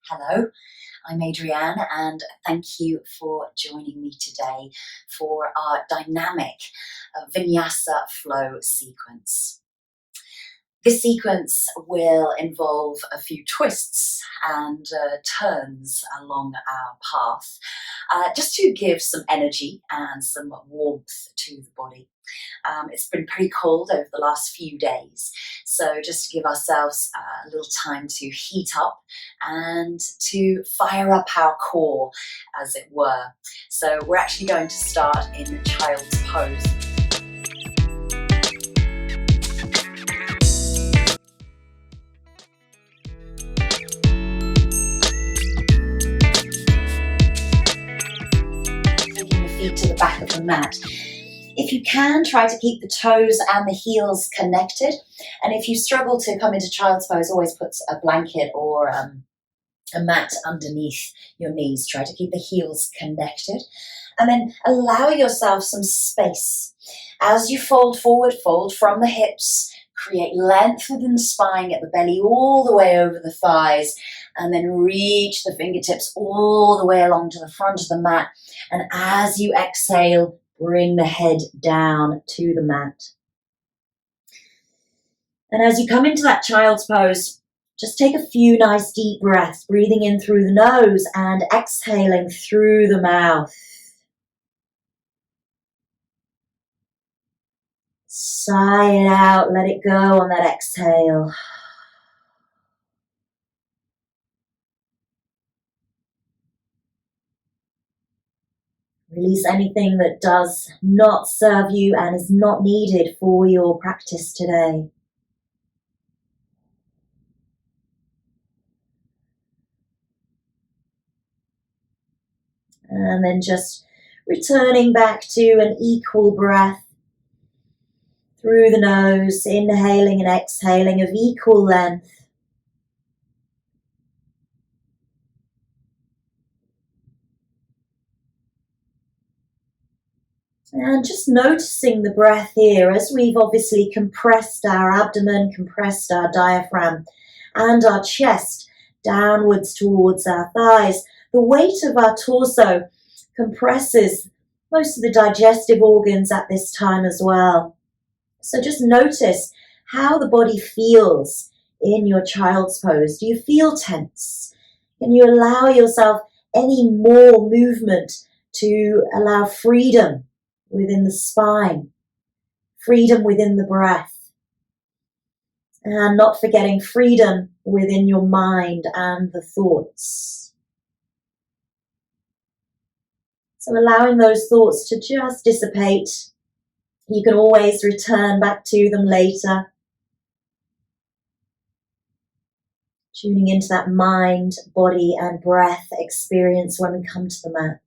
Hello, I'm Adrianne, and thank you for joining me today for our dynamic vinyasa flow sequence. This sequence will involve a few twists and turns along our path, just to give some energy and some warmth to the body. It's been pretty cold over the last few days, so just to give ourselves a little time to heat up and to fire up our core, as it were. So we're actually going to start in child's pose. Taking the feet to the back of the mat. If you can, try to keep the toes and the heels connected. And if you struggle to come into child's pose, always put a blanket or a mat underneath your knees. Try to keep the heels connected. And then allow yourself some space. As you fold forward, fold from the hips. Create length within the spine, get the belly all the way over the thighs, and then reach the fingertips all the way along to the front of the mat. And as you exhale, bring the head down to the mat. And as you come into that child's pose, just take a few nice deep breaths, breathing in through the nose and exhaling through the mouth. Sigh it out, let it go on that exhale. Release anything that does not serve you and is not needed for your practice today. And then just returning back to an equal breath through the nose, inhaling and exhaling of equal length. And just noticing the breath here as we've obviously compressed our abdomen, compressed our diaphragm and our chest downwards towards our thighs. The weight of our torso compresses most of the digestive organs at this time as well. So just notice how the body feels in your child's pose. Do you feel tense? Can you allow yourself any more movement to allow freedom within the spine, freedom within the breath, and not forgetting freedom within your mind and the thoughts? So allowing those thoughts to just dissipate. You can always return back to them later. Tuning into that mind, body, and breath experience when we come to the mat.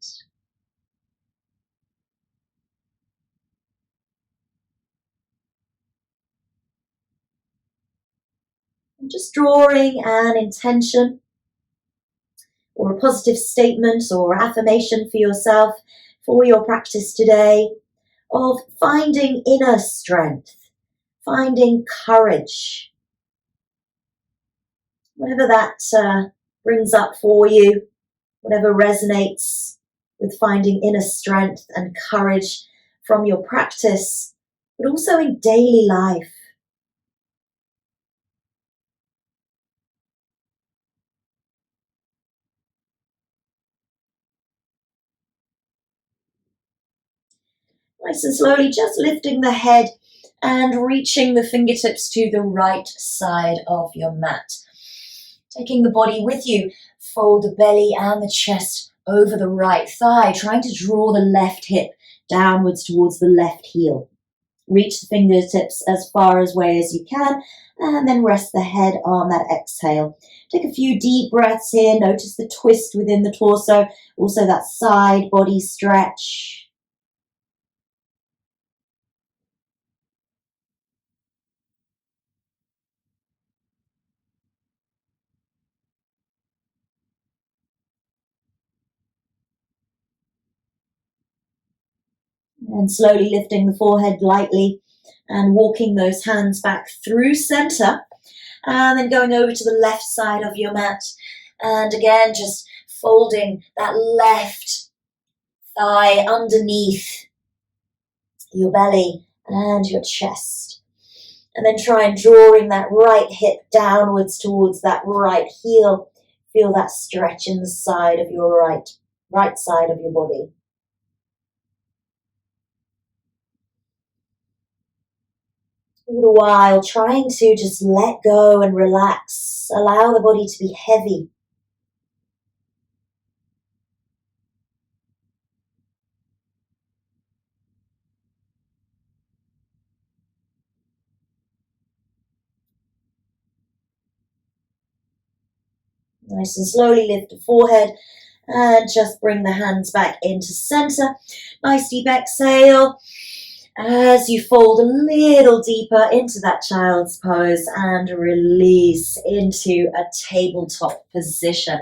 And just drawing an intention or a positive statement or affirmation for yourself for your practice today of finding inner strength, finding courage. Whatever that brings up for you, whatever resonates with finding inner strength and courage from your practice, but also in daily life. Nice and slowly, just lifting the head and reaching the fingertips to the right side of your mat. Taking the body with you, fold the belly and the chest over the right thigh, trying to draw the left hip downwards towards the left heel. Reach the fingertips as far away as you can, and then rest the head on that exhale. Take a few deep breaths here. Notice the twist within the torso, also that side body stretch. And slowly lifting the forehead lightly and walking those hands back through center. And then going over to the left side of your mat And again, just folding that left thigh underneath your belly and your chest. And then try and drawing that right hip downwards towards that right heel. Feel that stretch in the side of your right side of your body. All the while trying to just let go and relax. Allow the body to be heavy. Nice and slowly lift the forehead and just bring the hands back into center. Nice deep exhale as you fold a little deeper into that child's pose and release into a tabletop position.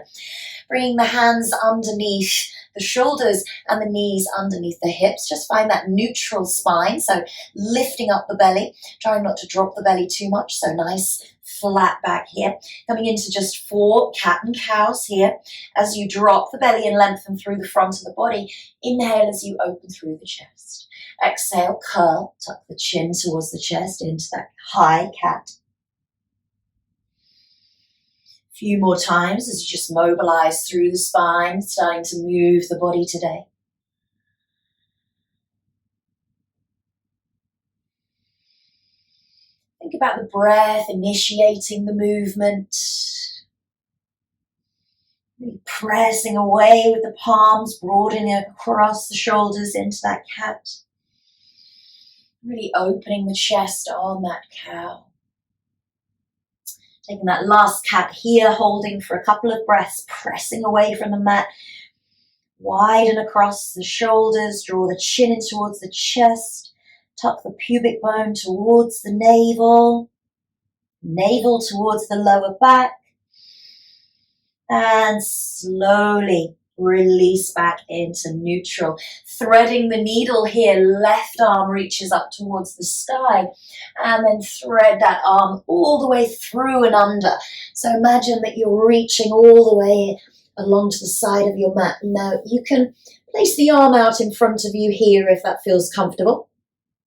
Bringing the hands underneath the shoulders and the knees underneath the hips. Just find that neutral spine. So lifting up the belly, trying not to drop the belly too much. So nice flat back here. Coming into just 4 cat and cows here. As you drop the belly and lengthen through the front of the body. Inhale as you open through the chest. Exhale, curl, tuck the chin towards the chest into that high cat. Few more times as you just mobilize through the spine, starting to move the body today. Think about the breath initiating the movement. Really pressing away with the palms, broadening across the shoulders into that cat. Really opening the chest on that cow. Taking that last cat here, holding for a couple of breaths, pressing away from the mat. Widen across the shoulders, draw the chin in towards the chest. Tuck the pubic bone towards the navel. Navel towards the lower back. And slowly release back into neutral. Threading the needle here, left arm reaches up towards the sky. And then thread that arm all the way through and under. So imagine that you're reaching all the way along to the side of your mat. Now you can place the arm out in front of you here if that feels comfortable.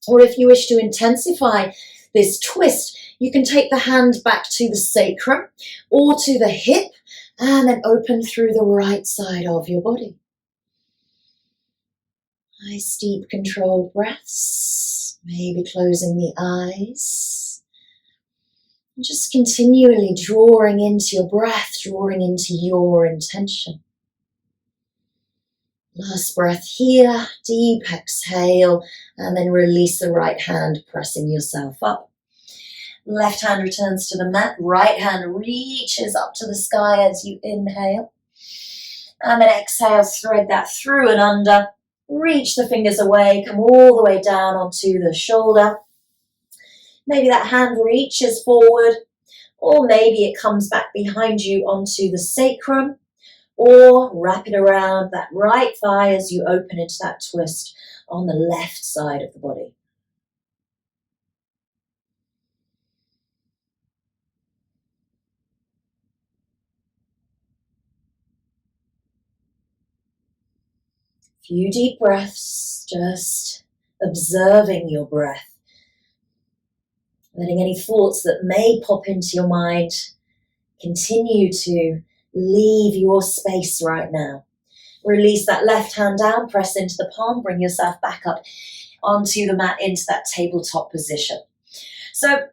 Or if you wish to intensify this twist, you can take the hand back to the sacrum or to the hip and then open through the right side of your body. Nice deep controlled breaths, maybe closing the eyes. And just continually drawing into your breath, drawing into your intention. Last breath here, deep exhale, and then release the right hand, pressing yourself up. Left hand returns to the mat, right hand reaches up to the sky as you inhale. And then exhale, thread that through and under. Reach the fingers away, come all the way down onto the shoulder. Maybe that hand reaches forward, or maybe it comes back behind you onto the sacrum, or wrap it around that right thigh as you open into that twist on the left side of the body. Few deep breaths, just observing your breath. Letting any thoughts that may pop into your mind continue to leave your space right now. Release that left hand down, press into the palm, bring yourself back up onto the mat into that tabletop position. So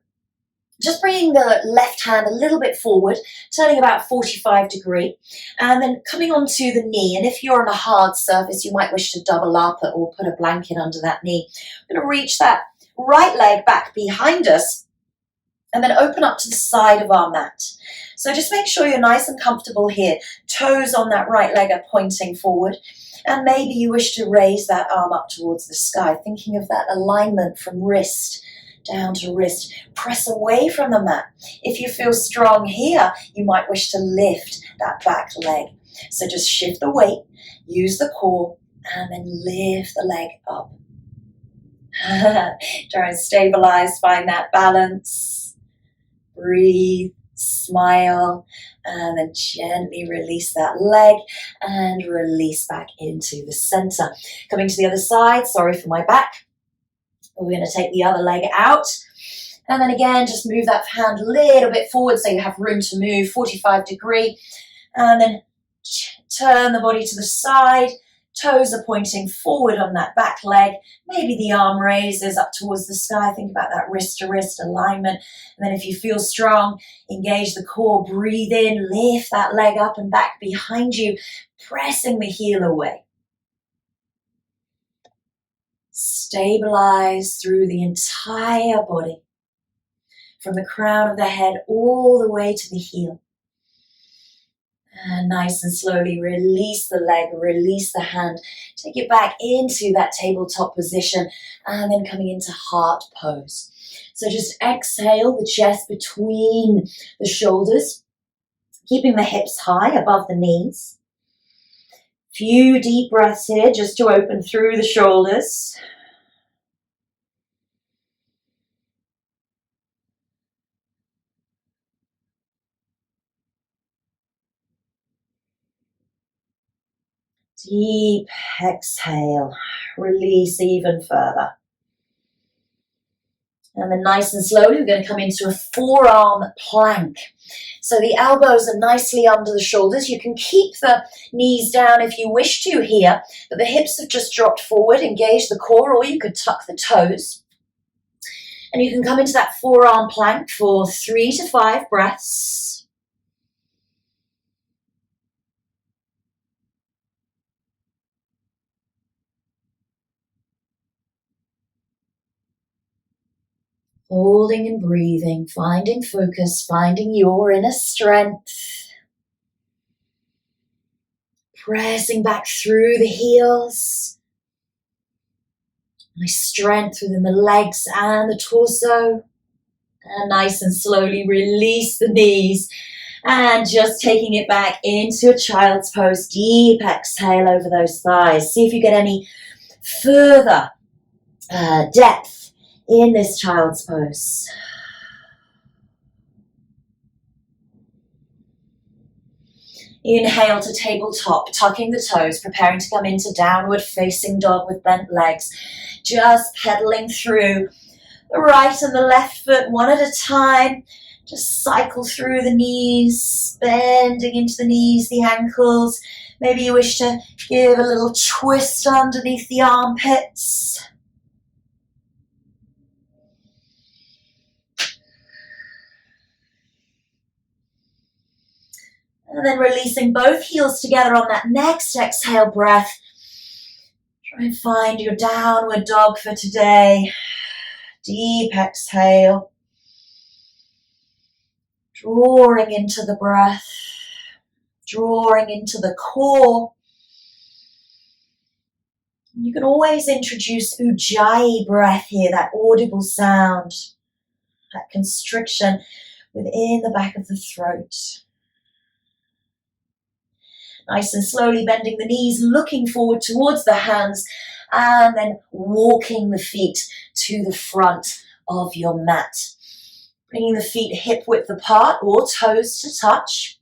just bringing the left hand a little bit forward, turning about 45 degrees, and then coming onto the knee. And if you're on a hard surface, you might wish to double up or put a blanket under that knee. We're going to reach that right leg back behind us and then open up to the side of our mat. So just make sure you're nice and comfortable here. Toes on that right leg are pointing forward. And maybe you wish to raise that arm up towards the sky, thinking of that alignment from wrist down to wrist. Press away from the mat. If you feel strong here, you might wish to lift that back leg. So just shift the weight, use the core, and then lift the leg up. Try and stabilize, find that balance. Breathe Smile, and then gently release that leg and release back into the center. Coming to the other side, sorry for my back. We're going to take the other leg out. And then again, just move that hand a little bit forward so you have room to move, 45 degree. And then turn the body to the side. Toes are pointing forward on that back leg. Maybe the arm raises up towards the sky. Think about that wrist to wrist alignment. And then if you feel strong, engage the core. Breathe in, lift that leg up and back behind you, pressing the heel away. Stabilize through the entire body, from the crown of the head all the way to the heel. And nice and slowly release the leg, release the hand. Take it back into that tabletop position and then coming into heart pose. So just exhale the chest between the shoulders, keeping the hips high above the knees. Few deep breaths here just to open through the shoulders. Deep exhale, release even further. And then nice and slowly, we're going to come into a forearm plank. So the elbows are nicely under the shoulders. You can keep the knees down if you wish to here, but the hips have just dropped forward. Engage the core, or you could tuck the toes. And you can come into that forearm plank for 3 to 5 breaths. Holding and breathing, finding focus, finding your inner strength. Pressing back through the heels. Nice strength within the legs and the torso. And nice and slowly release the knees. And just taking it back into a child's pose. Deep exhale over those thighs. See if you get any further depth in this child's pose. Inhale to tabletop, tucking the toes, preparing to come into downward facing dog with bent legs. Just pedaling through the right and the left foot one at a time. Just cycle through the knees, bending into the knees, the ankles. Maybe you wish to give a little twist underneath the armpits. And then releasing both heels together on that next exhale breath. Try and find your downward dog for today. Deep exhale. Drawing into the breath. Drawing into the core. You can always introduce Ujjayi breath here, that audible sound, that constriction within the back of the throat. Nice and slowly bending the knees, looking forward towards the hands, and then walking the feet to the front of your mat. Bringing the feet hip width apart or toes to touch.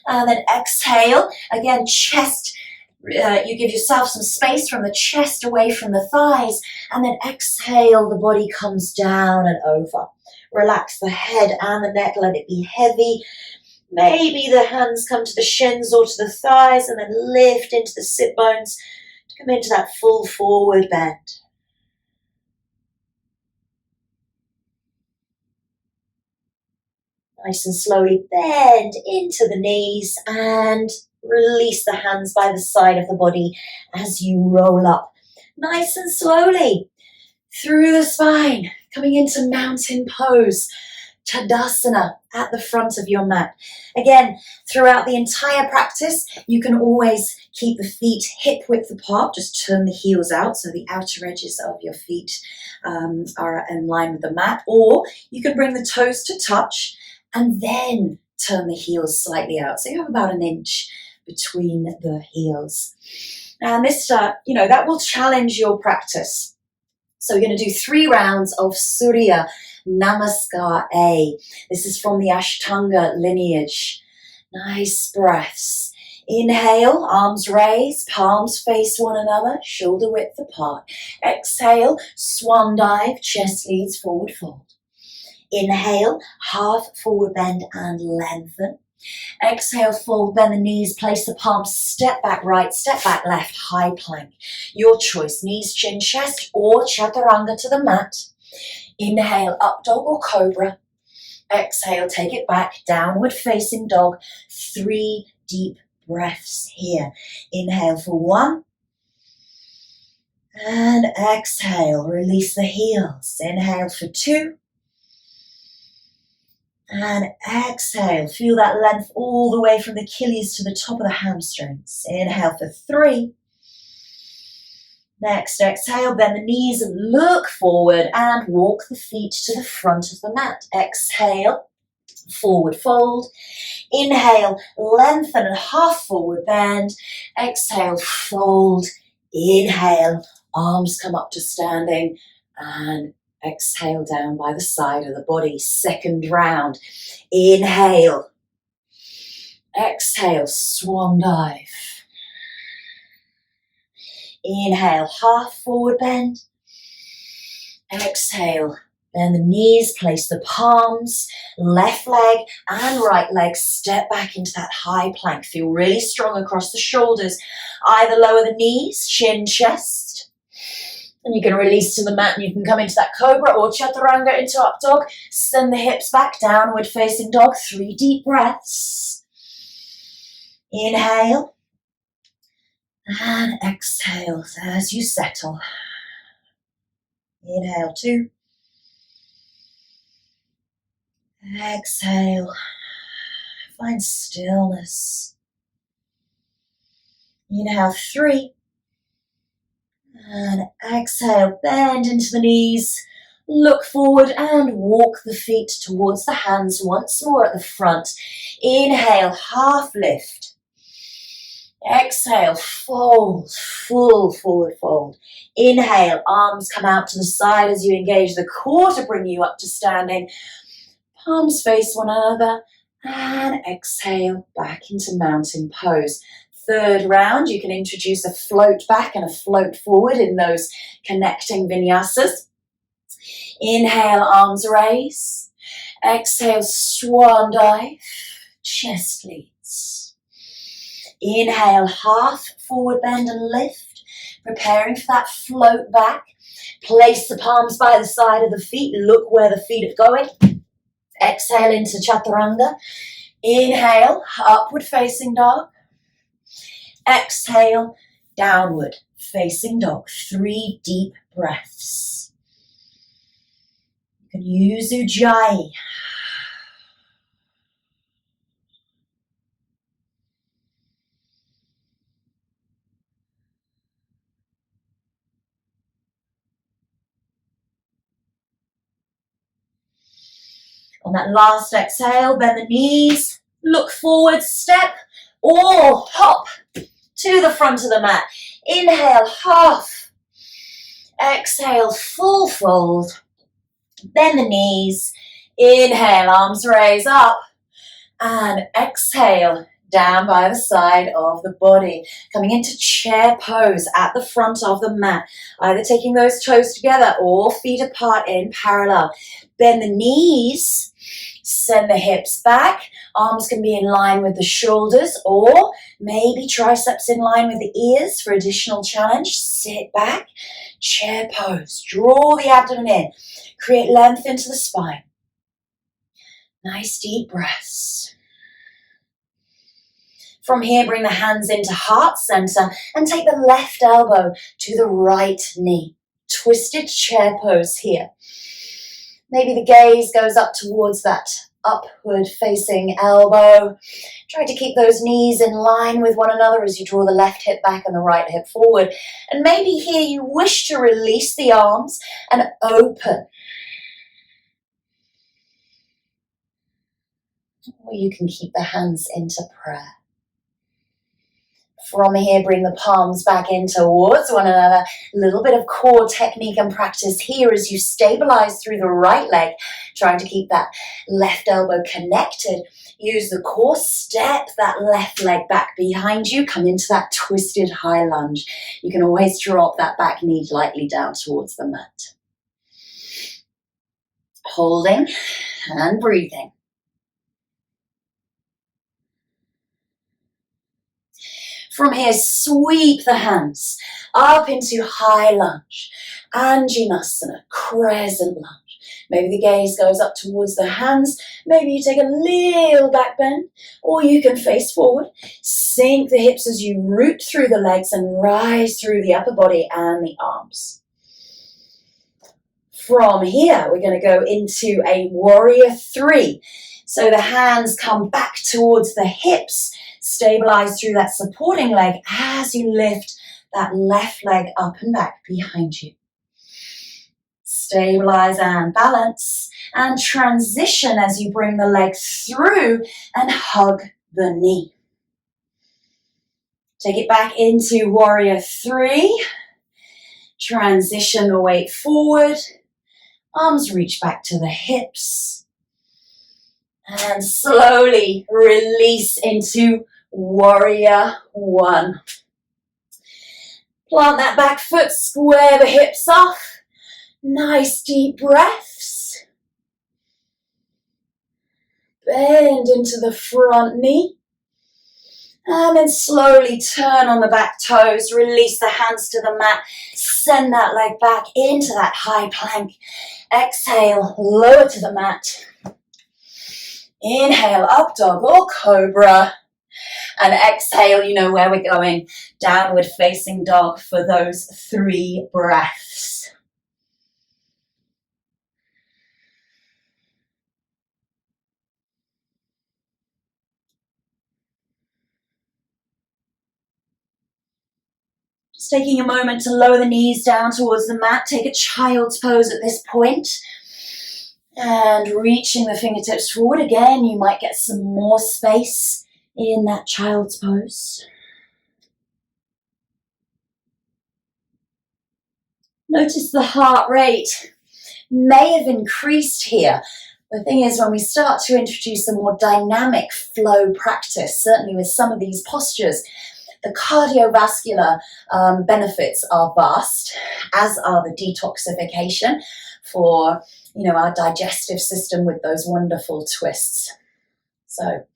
And then exhale, again chest, you give yourself some space from the chest away from the thighs, and then exhale, the body comes down and over. Relax the head and the neck, let it be heavy. Maybe the hands come to the shins or to the thighs, and then lift into the sit bones to come into that full forward bend. Nice and slowly bend into the knees and release the hands by the side of the body as you roll up. Nice and slowly through the spine, coming into mountain pose. Tadasana at the front of your mat. Again, throughout the entire practice, you can always keep the feet hip width apart. Just turn the heels out so the outer edges of your feet are in line with the mat. Or you can bring the toes to touch and then turn the heels slightly out. So you have about an inch between the heels. And this, that will challenge your practice. So we're going to do 3 rounds of Surya Namaskar A. This is from the Ashtanga lineage. Nice breaths. Inhale, arms raised, palms face one another, shoulder width apart. Exhale, swan dive, chest leads forward fold. Inhale, half forward bend and lengthen. Exhale, fold, bend the knees, place the palms, step back right, step back left, high plank. Your choice, knees, chin, chest, or chaturanga to the mat. Inhale, up dog or cobra. Exhale, take it back, downward facing dog. 3 deep breaths here. Inhale for 1. And exhale, release the heels. Inhale for 2. And exhale, feel that length all the way from the Achilles to the top of the hamstrings. Inhale for 3. Next, exhale, bend the knees, look forward and walk the feet to the front of the mat. Exhale, forward fold. Inhale, lengthen and half forward bend. Exhale, fold. Inhale, arms come up to standing and exhale down by the side of the body. Second round. Inhale. Exhale, swan dive. Inhale, half forward bend. Exhale, bend the knees, place the palms, left leg and right leg, step back into that high plank. Feel really strong across the shoulders. Either lower the knees, chin, chest. And you can release to the mat and you can come into that cobra or chaturanga into up dog. Send the hips back, downward facing dog. 3 deep breaths. Inhale. And exhale as you settle. Inhale 2. Exhale. Find stillness. Inhale 3. And exhale, bend into the knees, look forward and walk the feet towards the hands once more at the front. Inhale, half lift. Exhale, fold, full forward fold. Inhale, arms come out to the side as you engage the core to bring you up to standing. Palms face one another and exhale back into mountain pose. Third round, you can introduce a float back and a float forward in those connecting vinyasas. Inhale, arms raise. Exhale, swan dive, chest leads. Inhale, half forward bend and lift, preparing for that float back. Place the palms by the side of the feet, look where the feet are going. Exhale into chaturanga. Inhale, upward facing dog. Exhale, downward facing dog. 3 deep breaths. You can use Ujjayi. On that last exhale, bend the knees, look forward, step or hop to the front of the mat. Inhale, half. Exhale, full fold. Bend the knees. Inhale, arms raise up. And exhale, down by the side of the body. Coming into chair pose at the front of the mat. Either taking those toes together or feet apart in parallel. Bend the knees. Send the hips back. Arms can be in line with the shoulders or maybe triceps in line with the ears for additional challenge. Sit back, chair pose. Draw the abdomen in. Create length into the spine. Nice deep breaths. From here, bring the hands into heart center and take the left elbow to the right knee. Twisted chair pose here. Maybe the gaze goes up towards that upward facing elbow. Try to keep those knees in line with one another as you draw the left hip back and the right hip forward. And maybe here you wish to release the arms and open. Or you can keep the hands into prayer. From here, bring the palms back in towards one another. A little bit of core technique and practice here as you stabilize through the right leg, trying to keep that left elbow connected. Use the core, step that left leg back behind you, come into that twisted high lunge. You can always drop that back knee lightly down towards the mat. Holding and breathing. From here, sweep the hands up into high lunge, Anjanasana, crescent lunge. Maybe the gaze goes up towards the hands. Maybe you take a little back bend, or you can face forward. Sink the hips as you root through the legs and rise through the upper body and the arms. From here, we're going to go into a warrior three. So the hands come back towards the hips. Stabilize through that supporting leg as you lift that left leg up and back behind you. Stabilize and balance and transition as you bring the leg through and hug the knee. Take it back into warrior three. Transition the weight forward. Arms reach back to the hips. And slowly release into warrior one. Plant that back foot, square the hips off. Nice deep breaths. Bend into the front knee. And then slowly turn on the back toes. Release the hands to the mat. Send that leg back into that high plank. Exhale, lower to the mat. Inhale, up dog or cobra. And exhale, you know where we're going. Downward facing dog for those 3 breaths. Just taking a moment to lower the knees down towards the mat. Take a child's pose at this point. And reaching the fingertips forward. Again, you might get some more space in that child's pose. Notice the heart rate may have increased here. The thing is, when we start to introduce a more dynamic flow practice, certainly with some of these postures, the cardiovascular benefits are vast, as are the detoxification for our digestive system with those wonderful twists. So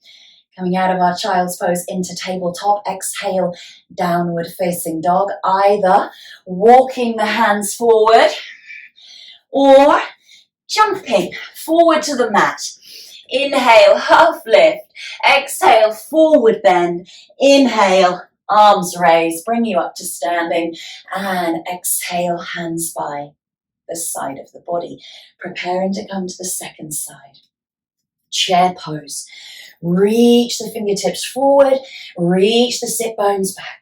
coming out of our child's pose into tabletop, exhale, downward facing dog, either walking the hands forward or jumping forward to the mat. Inhale, half lift. Exhale, forward bend. Inhale, arms raised, bring you up to standing. And exhale, hands by the side of the body. Preparing to come to the second side. Chair pose. Reach the fingertips forward. Reach the sit bones back.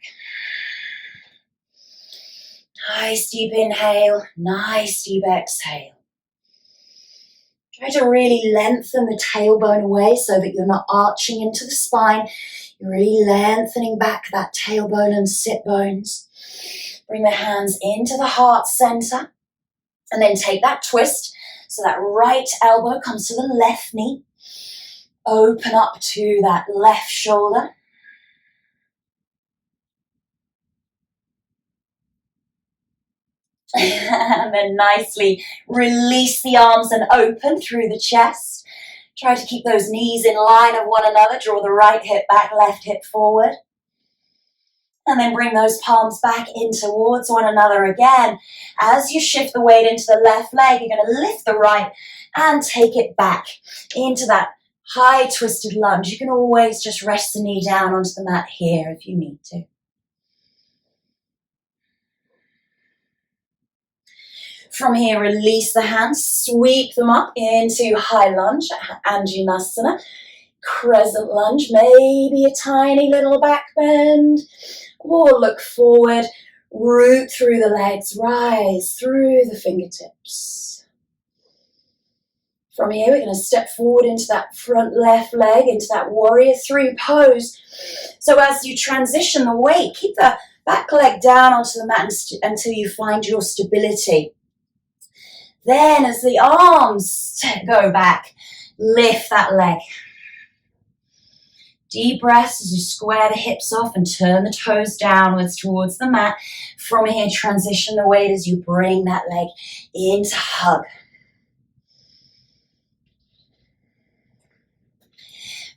Nice deep inhale. Nice deep exhale. Try to really lengthen the tailbone away so that you're not arching into the spine. You're really lengthening back that tailbone and sit bones. Bring the hands into the heart center. And then take that twist. So that right elbow comes to the left knee. Open up to that left shoulder. And then nicely release the arms and open through the chest. Try to keep those knees in line of one another. Draw the right hip back, left hip forward. And then bring those palms back in towards one another again. As you shift the weight into the left leg, you're going to lift the right and take it back into that high twisted lunge. You can always just rest the knee down onto the mat here if you need to. From here, release the hands, sweep them up into high lunge, Anjanasana, crescent lunge, maybe a tiny little back bend, or look forward, root through the legs, rise through the fingertips. From here, we're going to step forward into that front left leg, into that warrior three pose. So as you transition the weight, keep the back leg down onto the mat until you find your stability. Then as the arms go back, lift that leg. Deep breaths as you square the hips off and turn the toes downwards towards the mat. From here, transition the weight as you bring that leg into hug.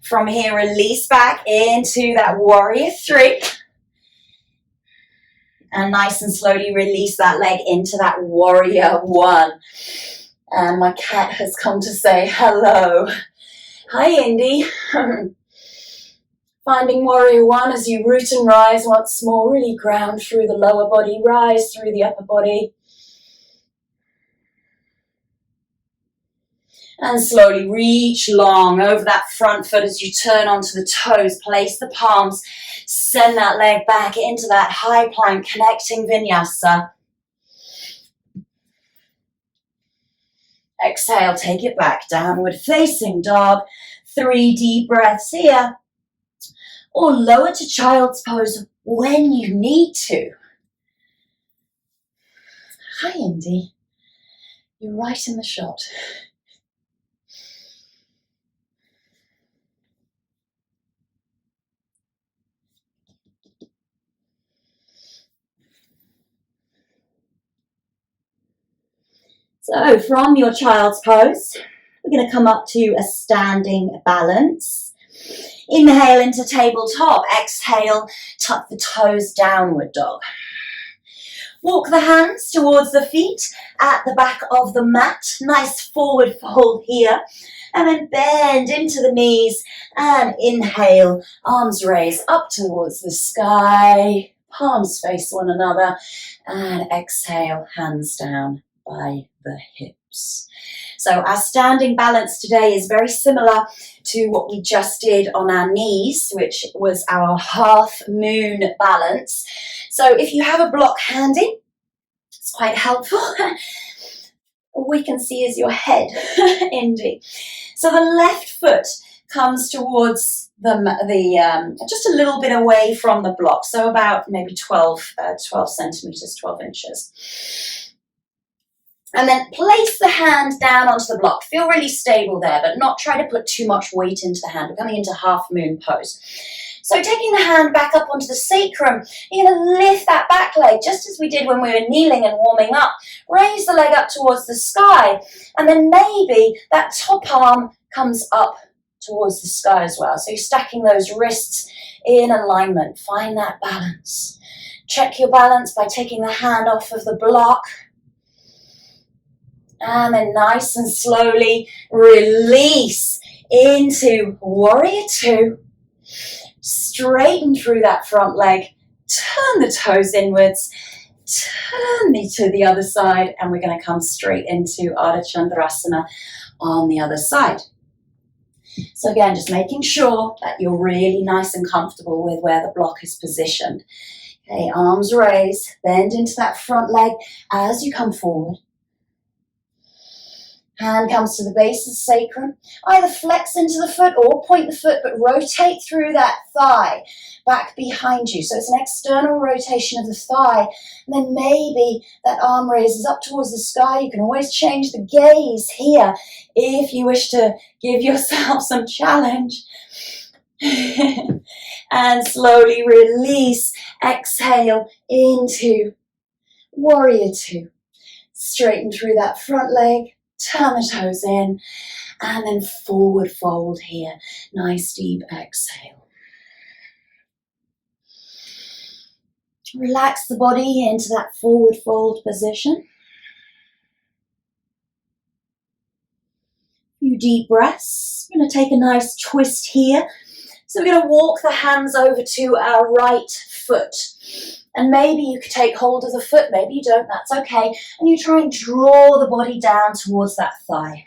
From here, release back into that warrior three. And nice and slowly release that leg into that warrior one. And my cat has come to say hello. Hi, Indy. Finding warrior one as you root and rise once more. Really ground through the lower body, rise through the upper body. And slowly reach long over that front foot as you turn onto the toes. Place the palms. Send that leg back into that high plank, connecting vinyasa. Exhale, take it back. Downward facing dog. 3 deep breaths here. Or lower to child's pose when you need to. Hi, Indy. You're right in the shot. So from your child's pose, we're going to come up to a standing balance. Inhale into tabletop. Exhale, tuck the toes, downward dog. Walk the hands towards the feet at the back of the mat. Nice forward fold here. And then bend into the knees and inhale. Arms raise up towards the sky. Palms face one another. And exhale, hands down by the hips. So our standing balance today is very similar to what we just did on our knees, which was our half moon balance. So if you have a block handy, it's quite helpful. All we can see is your head, Indy. So the left foot comes towards just a little bit away from the block, so about maybe 12 centimeters, 12 inches. And then place the hand down onto the block. Feel really stable there, but not try to put too much weight into the hand. We're coming into half moon pose. So taking the hand back up onto the sacrum, you're going to lift that back leg, just as we did when we were kneeling and warming up. Raise the leg up towards the sky, and then maybe that top arm comes up towards the sky as well. So you're stacking those wrists in alignment. Find that balance. Check your balance by taking the hand off of the block. And then nice and slowly release into warrior two. Straighten through that front leg. Turn the toes inwards. Turn to the other side. And we're going to come straight into Ardha Chandrasana on the other side. So again, just making sure that you're really nice and comfortable with where the block is positioned. Okay, arms raised. Bend into that front leg as you come forward. Hand comes to the base of the sacrum. Either flex into the foot or point the foot, but rotate through that thigh back behind you. So it's an external rotation of the thigh. And then maybe that arm raises up towards the sky. You can always change the gaze here if you wish to give yourself some challenge. And slowly release. Exhale into warrior two. Straighten through that front leg. Turn the toes in, and then forward fold here. Nice deep exhale. Relax the body into that forward fold position. A few deep breaths. We're going to take a nice twist here. So we're going to walk the hands over to our right foot. And maybe you could take hold of the foot, maybe you don't, that's okay. And you try and draw the body down towards that thigh.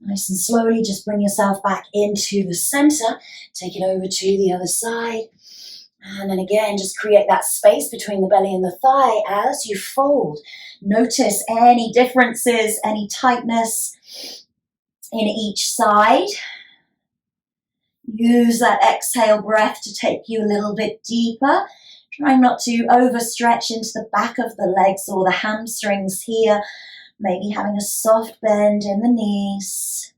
Nice and slowly, just bring yourself back into the center. Take it over to the other side. And then again, just create that space between the belly and the thigh as you fold. Notice any differences, any tightness in each side. Use that exhale breath to take you a little bit deeper. Trying not to overstretch into the back of the legs or the hamstrings here. Maybe having a soft bend in the knees.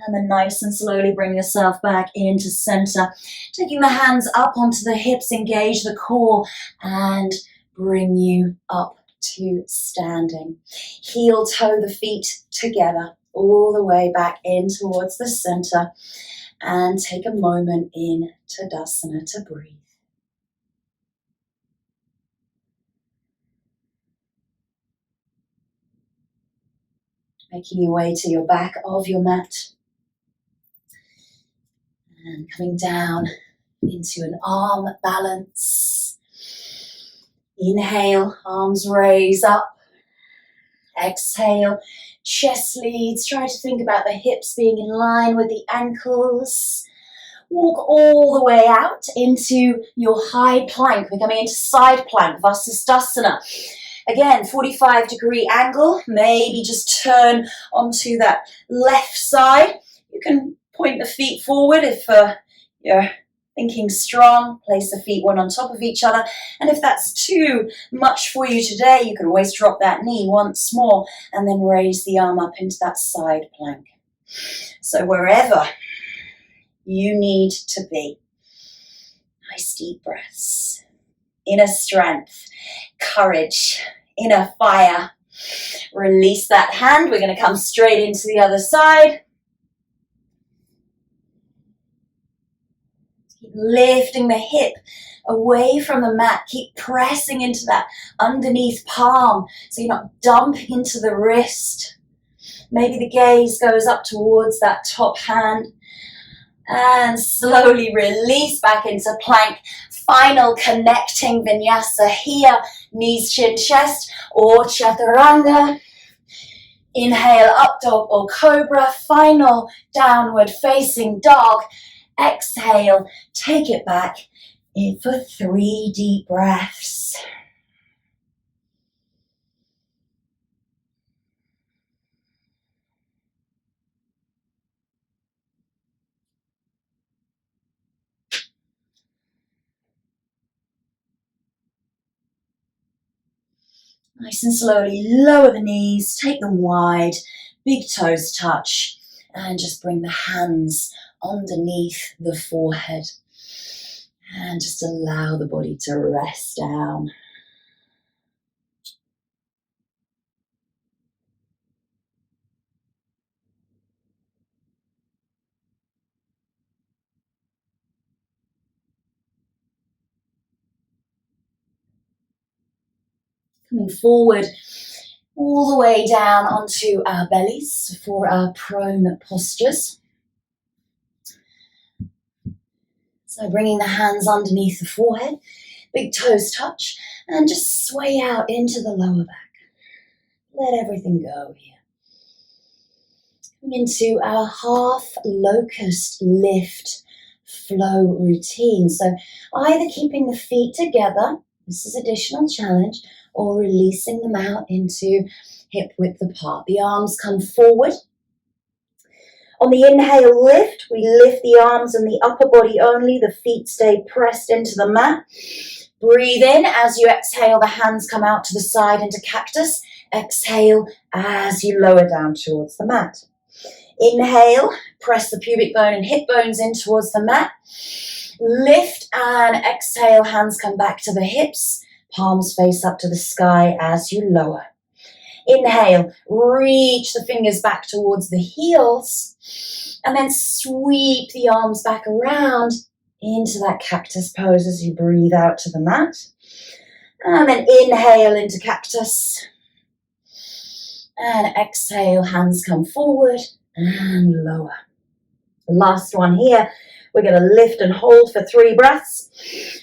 And then nice and slowly bring yourself back into center. Taking the hands up onto the hips, engage the core and bring you up to standing. Heel toe the feet together all the way back in towards the center. And take a moment in Tadasana to breathe. Making your way to your back of your mat. And coming down into an arm balance. Inhale, arms raise up. Exhale, chest leads. Try to think about the hips being in line with the ankles. Walk all the way out into your high plank. We're coming into side plank, Vasisthasana. Again, 45-degree angle. Maybe just turn onto that left side. You can point the feet forward if you're thinking strong. Place the feet one on top of each other. And if that's too much for you today, you can always drop that knee once more and then raise the arm up into that side plank. So wherever you need to be. Nice deep breaths. Inner strength, courage, inner fire. Release that hand. We're going to come straight into the other side. Keep lifting the hip away from the mat. Keep pressing into that underneath palm so you're not dumping into the wrist. Maybe the gaze goes up towards that top hand. And slowly release back into plank. Final connecting vinyasa here. Knees, chin, chest or chaturanga. Inhale, up dog or cobra. Final downward facing dog. Exhale, take it back in for 3 deep breaths. Nice and slowly lower the knees, take them wide, big toes touch, and just bring the hands underneath the forehead. And just allow the body to rest down. Coming forward all the way down onto our bellies for our prone postures. So bringing the hands underneath the forehead, big toes touch, and just sway out into the lower back. Let everything go here. Coming into our half locust lift flow routine. So either keeping the feet together, this is additional challenge, or releasing them out into hip width apart. The arms come forward. On the inhale lift, we lift the arms and the upper body only. The feet stay pressed into the mat. Breathe in as you exhale. The hands come out to the side into cactus. Exhale as you lower down towards the mat. Inhale, press the pubic bone and hip bones in towards the mat. Lift and exhale, hands come back to the hips. Palms face up to the sky as you lower. Inhale, reach the fingers back towards the heels and then sweep the arms back around into that cactus pose as you breathe out to the mat. And then inhale into cactus. And exhale, hands come forward and lower. Last one here. We're going to lift and hold for 3 breaths.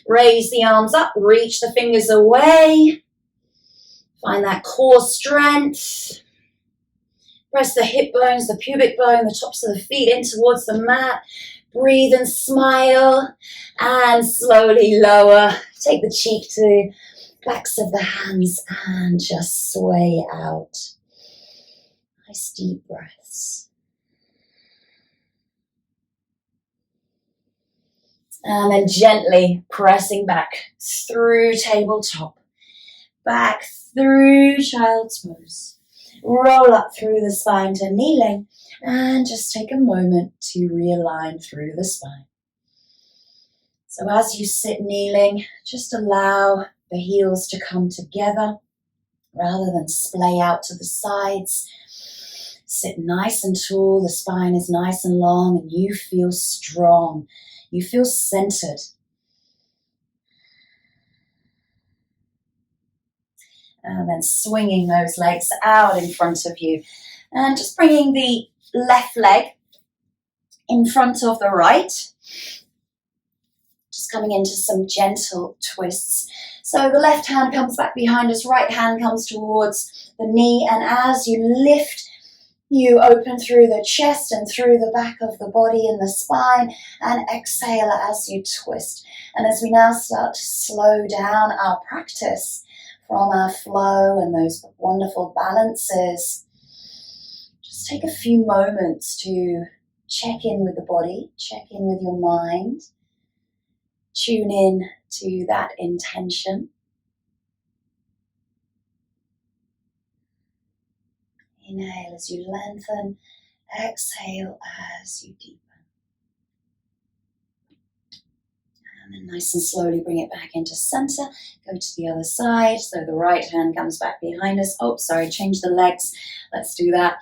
Raise the arms up, reach the fingers away. Find that core strength. Press the hip bones, the pubic bone, the tops of the feet in towards the mat. Breathe and smile. And slowly lower. Take the cheek to backs of the hands and just sway out. Nice deep breaths. And then gently pressing back through tabletop. Back through child's pose. Roll up through the spine to kneeling and just take a moment to realign through the spine. So as you sit kneeling, just allow the heels to come together rather than splay out to the sides. Sit nice and tall, the spine is nice and long, and you feel strong. You feel centered. And then swinging those legs out in front of you. And just bringing the left leg in front of the right. Just coming into some gentle twists. So the left hand comes back behind us, right hand comes towards the knee. And as you lift, you open through the chest and through the back of the body and the spine. And exhale as you twist. And as we now start to slow down our practice, from our flow and those wonderful balances, just take a few moments to check in with the body, check in with your mind, tune in to that intention. Inhale as you lengthen, exhale as you deepen. And then nice and slowly bring it back into center. Go to the other side. So the right hand comes back behind us. Oh, sorry, change the legs. Let's do that.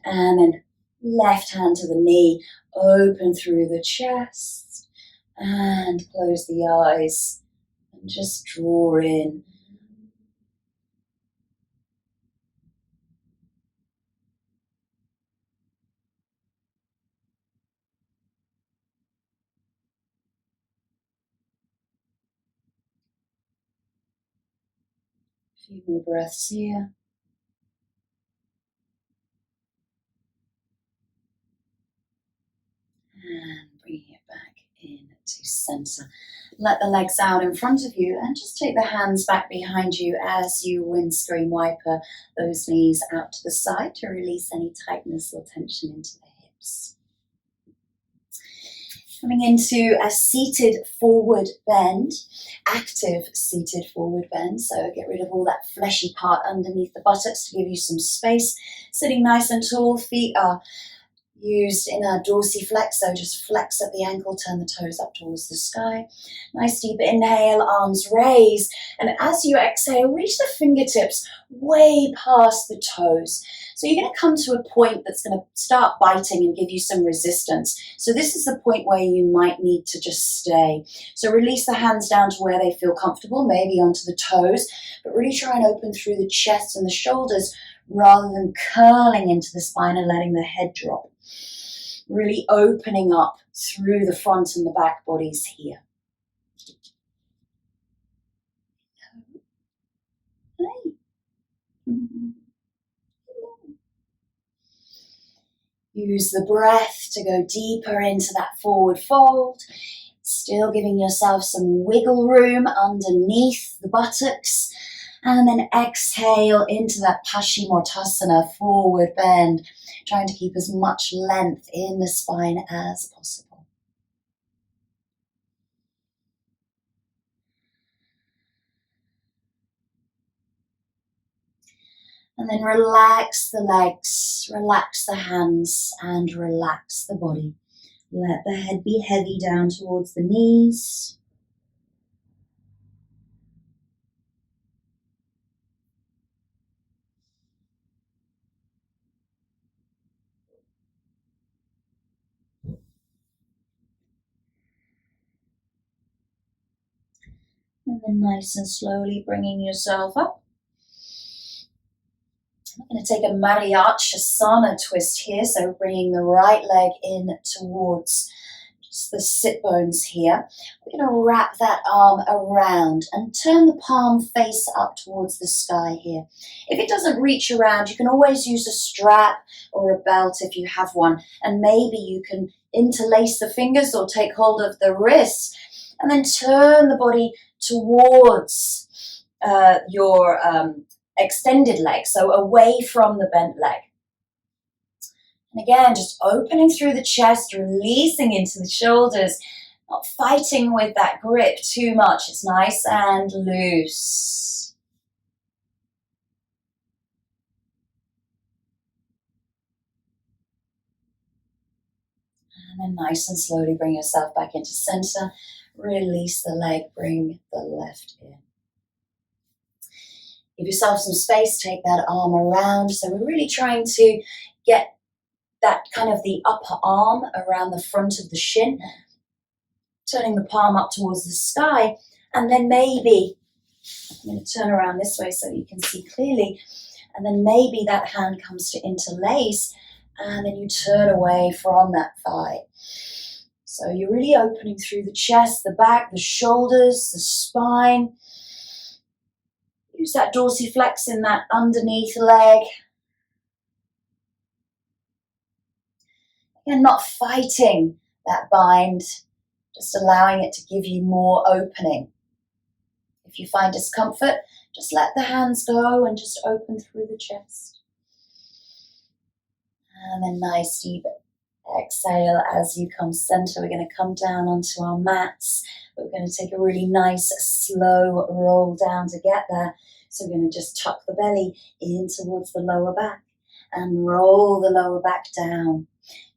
And then left hand to the knee. Open through the chest. And close the eyes. And just draw in. A few more breaths here. And bringing it back into center. Let the legs out in front of you and just take the hands back behind you as you windscreen wiper those knees out to the side to release any tightness or tension into the hips. Coming into a seated forward bend, active seated forward bend. So get rid of all that fleshy part underneath the buttocks to give you some space. Sitting nice and tall, feet are used in a dorsiflex, so just flex at the ankle, turn the toes up towards the sky. Nice deep inhale, arms raise, and as you exhale, reach the fingertips way past the toes. So you're going to come to a point that's going to start biting and give you some resistance. So this is the point where you might need to just stay. So release the hands down to where they feel comfortable, maybe onto the toes, but really try and open through the chest and the shoulders rather than curling into the spine and letting the head drop. Really opening up through the front and the back bodies here. Hey. Use the breath to go deeper into that forward fold. Still giving yourself some wiggle room underneath the buttocks. And then exhale into that Paschimottanasana forward bend, trying to keep as much length in the spine as possible. And then relax the legs, relax the hands, and relax the body. Let the head be heavy down towards the knees. And then nice and slowly bringing yourself up. I'm going to take a Mariachasana twist here, so bringing the right leg in towards just the sit bones here. We're going to wrap that arm around and turn the palm face up towards the sky here. If it doesn't reach around, you can always use a strap or a belt if you have one, and maybe you can interlace the fingers or take hold of the wrist and then turn the body towards your extended leg, so away from the bent leg. And again, just opening through the chest, releasing into the shoulders, not fighting with that grip too much. It's nice and loose. And then nice and slowly bring yourself back into center. Release the leg, bring the left in. Give yourself some space, take that arm around. So we're really trying to get that kind of the upper arm around the front of the shin, turning the palm up towards the sky, and then maybe, I'm going to turn around this way so you can see clearly, and then maybe that hand comes to interlace, and then you turn away from that thigh. So you're really opening through the chest, the back, the shoulders, the spine. Use that dorsiflex in that underneath leg. You're not fighting that bind, just allowing it to give you more opening. If you find discomfort, just let the hands go and just open through the chest. And then nice deep exhale as you come center. We're going to come down onto our mats. We're going to take a really nice slow roll down to get there. So we're going to just tuck the belly in towards the lower back and roll the lower back down.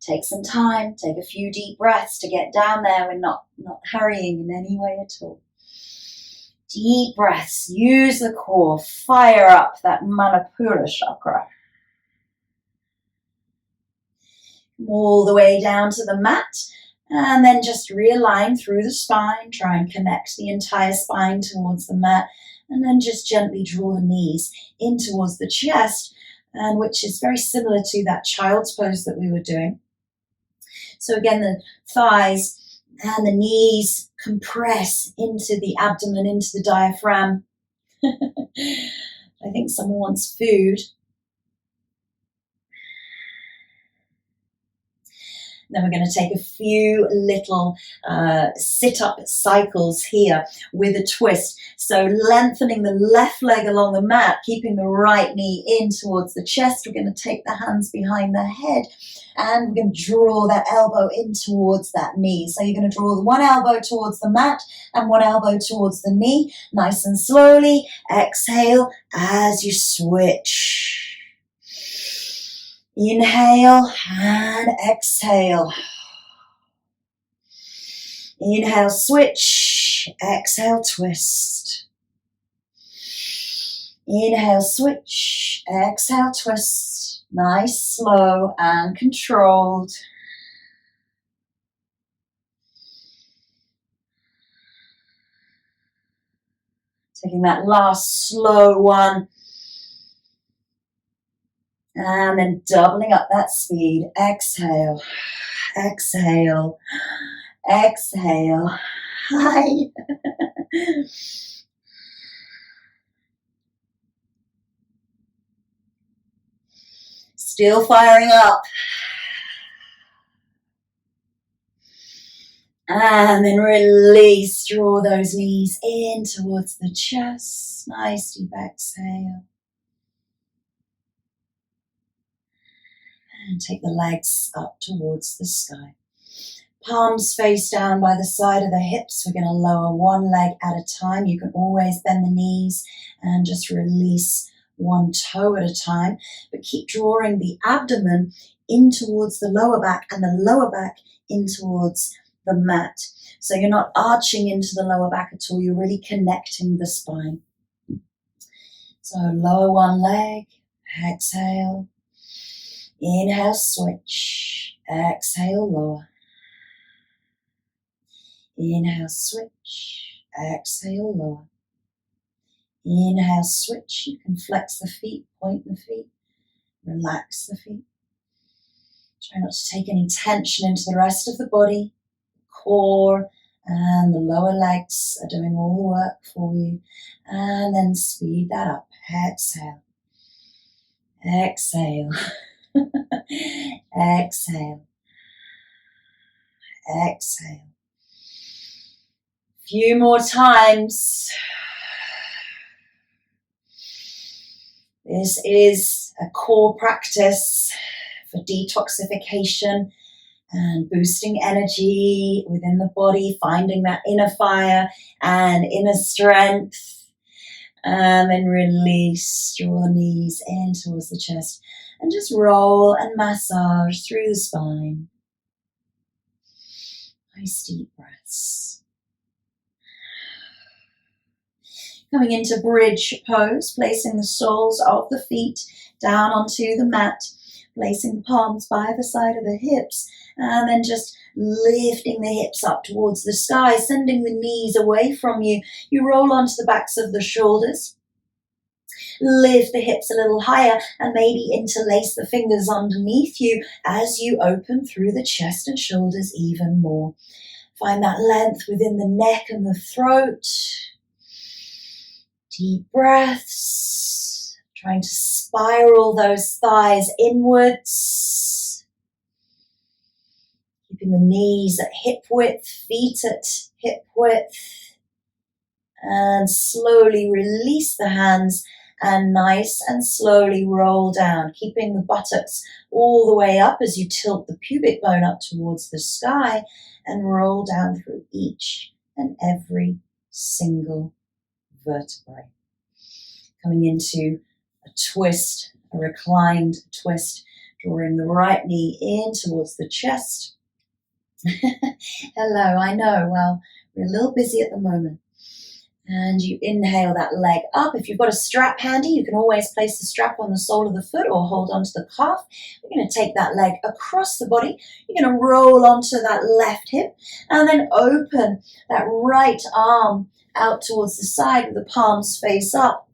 Take some time, take a few deep breaths to get down there. We're not hurrying in any way at all. Deep breaths, use the core, fire up that Manipura chakra. All the way down to the mat, and then just realign through the spine. Try and connect the entire spine towards the mat, and then just gently draw the knees in towards the chest, and which is very similar to that child's pose that we were doing. So again, the thighs and the knees compress into the abdomen, into the diaphragm. I think someone wants food. Then we're going to take a few little sit-up cycles here with a twist. So lengthening the left leg along the mat, keeping the right knee in towards the chest. We're going to take the hands behind the head and we're going to draw that elbow in towards that knee. So you're going to draw one elbow towards the mat and one elbow towards the knee. Nice and slowly. Exhale as you switch. Inhale and exhale. Inhale, switch. Exhale, twist. Inhale, switch. Exhale, twist. Nice, slow and controlled. Taking that last slow one. And then doubling up that speed. Exhale, exhale, exhale. Hi. Still firing up. And then release. Draw those knees in towards the chest. Nice deep exhale. And take the legs up towards the sky. Palms face down by the side of the hips. We're going to lower one leg at a time. You can always bend the knees and just release one toe at a time. But keep drawing the abdomen in towards the lower back and the lower back in towards the mat. So you're not arching into the lower back at all. You're really connecting the spine. So lower one leg. Exhale. Inhale, switch. Exhale, lower. Inhale, switch. Exhale, lower. Inhale, switch. You can flex the feet, point the feet, relax the feet. Try not to take any tension into the rest of the body. core and the lower legs are doing all the work for you. And then speed that up. Exhale. Exhale. Exhale. Exhale. Few more times. This is a core practice for detoxification and boosting energy within the body, finding that inner fire and inner strength. And then release, draw the knees in towards the chest and just roll and massage through the spine. Nice deep breaths. Coming into bridge pose, placing the soles of the feet down onto the mat, placing the palms by the side of the hips, and then just lifting the hips up towards the sky, sending the knees away from you. You roll onto the backs of the shoulders. Lift the hips a little higher and maybe interlace the fingers underneath you as you open through the chest and shoulders even more. Find that length within the neck and the throat. Deep breaths. Trying to spiral those thighs inwards. Keeping the knees at hip width, feet at hip width. And slowly release the hands and nice and slowly roll down, keeping the buttocks all the way up as you tilt the pubic bone up towards the sky and roll down through each and every single vertebrae. Coming into a twist, a reclined twist, drawing the right knee in towards the chest. Hello, I know, well, we're a little busy at the moment. And you inhale that leg up. If you've got a strap handy, you can always place the strap on the sole of the foot or hold onto the calf. We're going to take that leg across the body. You're going to roll onto that left hip and then open that right arm out towards the side with the palms face up.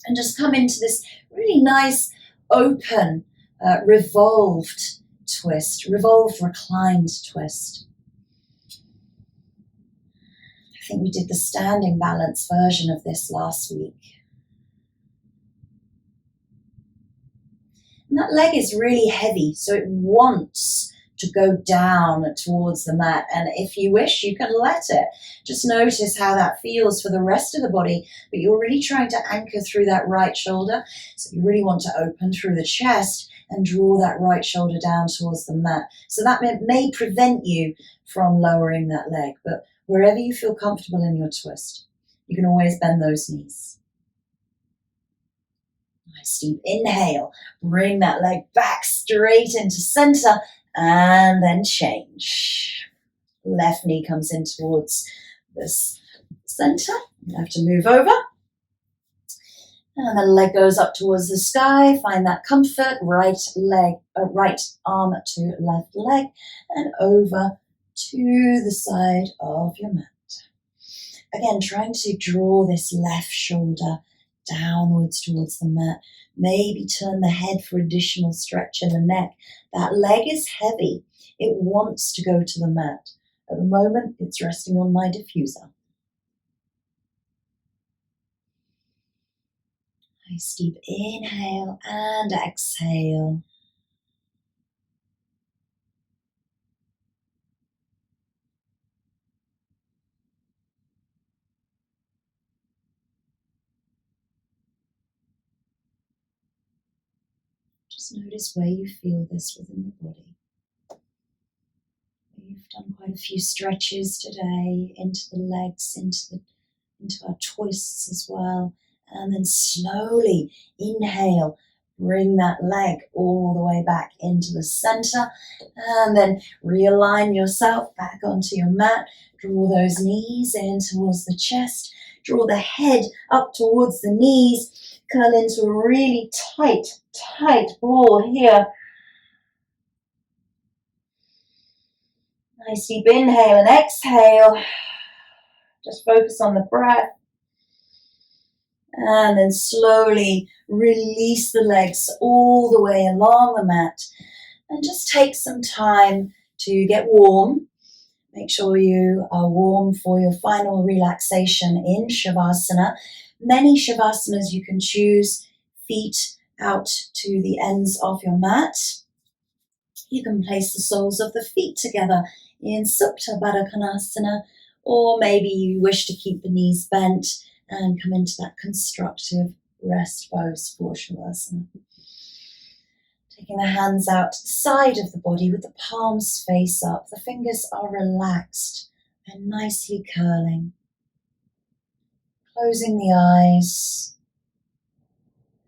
And just come into this really nice, open, revolved twist, revolved, reclined twist. I think we did the standing balance version of this last week. And that leg is really heavy, so it wants to go down towards the mat. And if you wish, you can let it. Just notice how that feels for the rest of the body. But you're really trying to anchor through that right shoulder. So you really want to open through the chest and draw that right shoulder down towards the mat. So that may prevent you from lowering that leg. But wherever you feel comfortable in your twist, you can always bend those knees. Nice deep inhale. Bring that leg back straight into center and then change. Left knee comes in towards this center. You have to move over. And the leg goes up towards the sky. Find that comfort. Right arm to left leg and over to the side of your mat. Again, trying to draw this left shoulder downwards towards the mat. Maybe turn the head for additional stretch in the neck. That leg is heavy. It wants to go to the mat. At the moment, it's resting on my diffuser. Nice deep inhale and exhale. Just notice where you feel this within the body. We've done quite a few stretches today into the legs, into our twists as well. And then slowly inhale, bring that leg all the way back into the center. And then realign yourself back onto your mat. Draw those knees in towards the chest. Draw the head up towards the knees. Curl into a really tight ball here. Nice deep inhale and exhale. Just focus on the breath. And then slowly release the legs all the way along the mat. And just take some time to get warm. Make sure you are warm for your final relaxation in Shavasana. Many Shavasanas you can choose, feet out to the ends of your mat. You can place the soles of the feet together in Supta Baddha Konasana, or maybe you wish to keep the knees bent and come into that constructive rest pose for Shavasana. Taking the hands out to the side of the body with the palms face up. The fingers are relaxed and nicely curling. Closing the eyes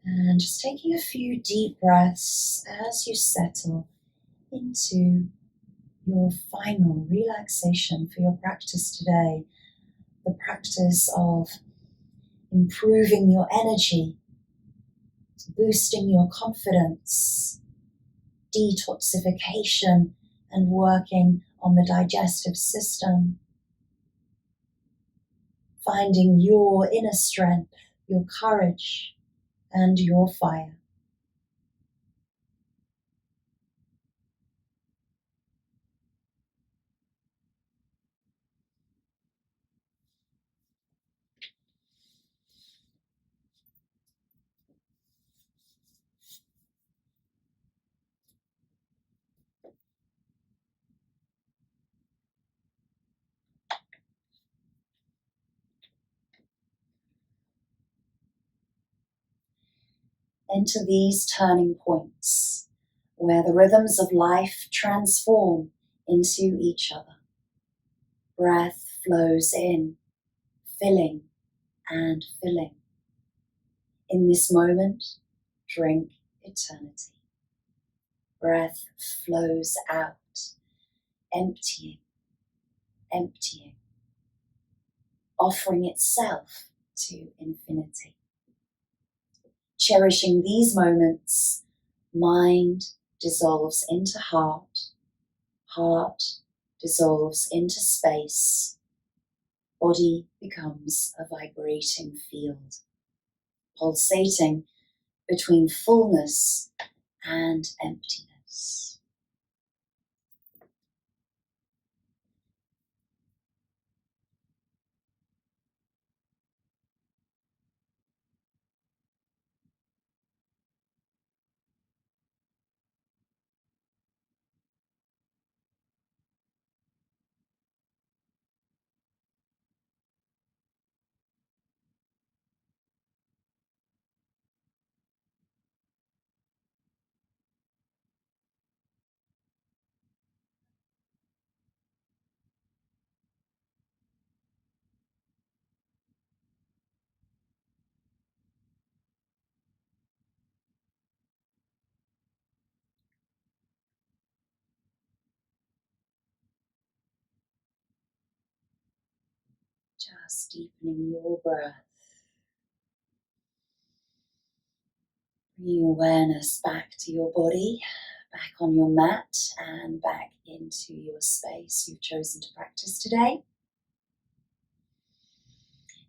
and just taking a few deep breaths as you settle into your final relaxation for your practice today. The practice of improving your energy, boosting your confidence, detoxification, and working on the digestive system. Finding your inner strength, your courage, and your fire. Enter these turning points where the rhythms of life transform into each other. Breath flows in, filling and filling. In this moment, drink eternity. Breath flows out, emptying, emptying, offering itself to infinity. Cherishing these moments, mind dissolves into heart, heart dissolves into space, body becomes a vibrating field, pulsating between fullness and emptiness. Just deepening your breath. Bringing awareness back to your body, back on your mat, and back into your space you've chosen to practice today.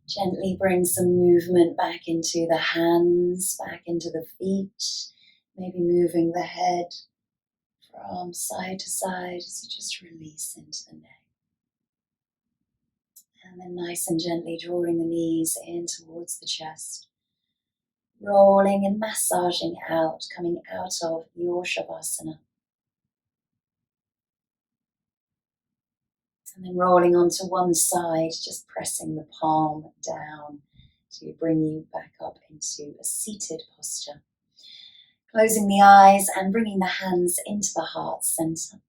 Gently bring some movement back into the hands, back into the feet, maybe moving the head from side to side as you just release into the neck. And then nice and gently drawing the knees in towards the chest. Rolling and massaging out, coming out of your Shavasana. And then rolling onto one side, just pressing the palm down to bring you back up into a seated posture. Closing the eyes and bringing the hands into the heart center.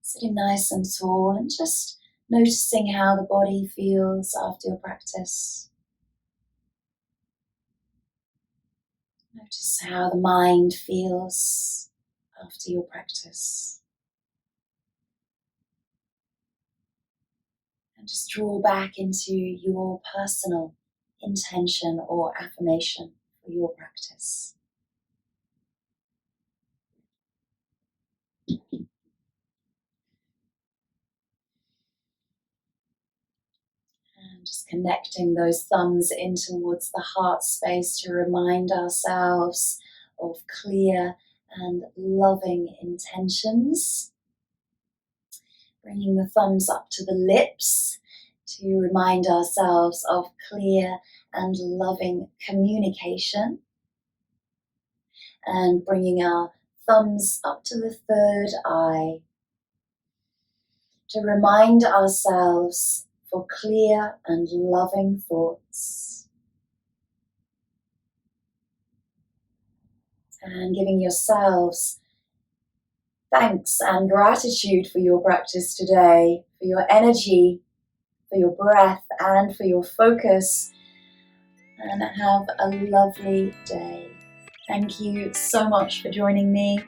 Sitting nice and tall and just noticing how the body feels after your practice. Notice how the mind feels after your practice. And just draw back into your personal intention or affirmation for your practice. And just connecting those thumbs in towards the heart space to remind ourselves of clear and loving intentions. Bringing the thumbs up to the lips to remind ourselves of clear and loving communication. And bringing our thumbs up to the third eye to remind ourselves for clear and loving thoughts. And giving yourselves thanks and gratitude for your practice today, for your energy, for your breath, and for your focus. And have a lovely day. Thank you so much for joining me.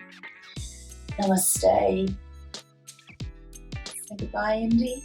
Namaste. Say goodbye, Indy.